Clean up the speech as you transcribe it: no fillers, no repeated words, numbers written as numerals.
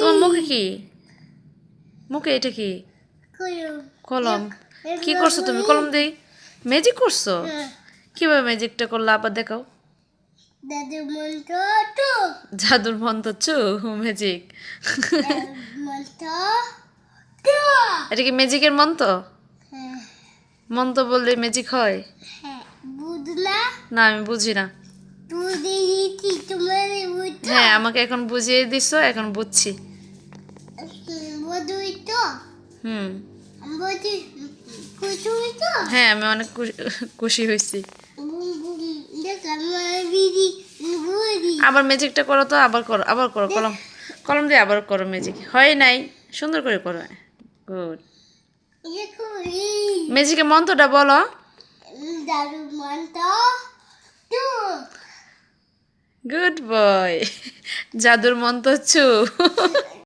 তোমার মুখে কি? মুখে এটা কি? কলম। কি করছো তুমি? কলম দেই ম্যাজিক করছো? কিভাবে ম্যাজিকটা করলো আবার দেখাও। জাদুর মন্ত্র চু ম্যাজিক। এটা কি ম্যাজিকের মন্ত্র? মন্ত্র বললে ম্যাজিক হয়? না আমি বুঝি না। হ্যাঁ আমাকে এখন বুঝিয়ে দিছো, এখন বুঝছি। হুম হ্যাঁ আমি অনেক খুশি হয়েছি। আবার ম্যাজিকটা করো তো, আবার করো, আবার করো। কলম কলম দিয়ে আবার করো ম্যাজিক। হয় নাই, সুন্দর করে করো। গুড। ম্যাজিকের মন্ত্রটা বলো। Good boy. জাদুর মন্ত্র চু।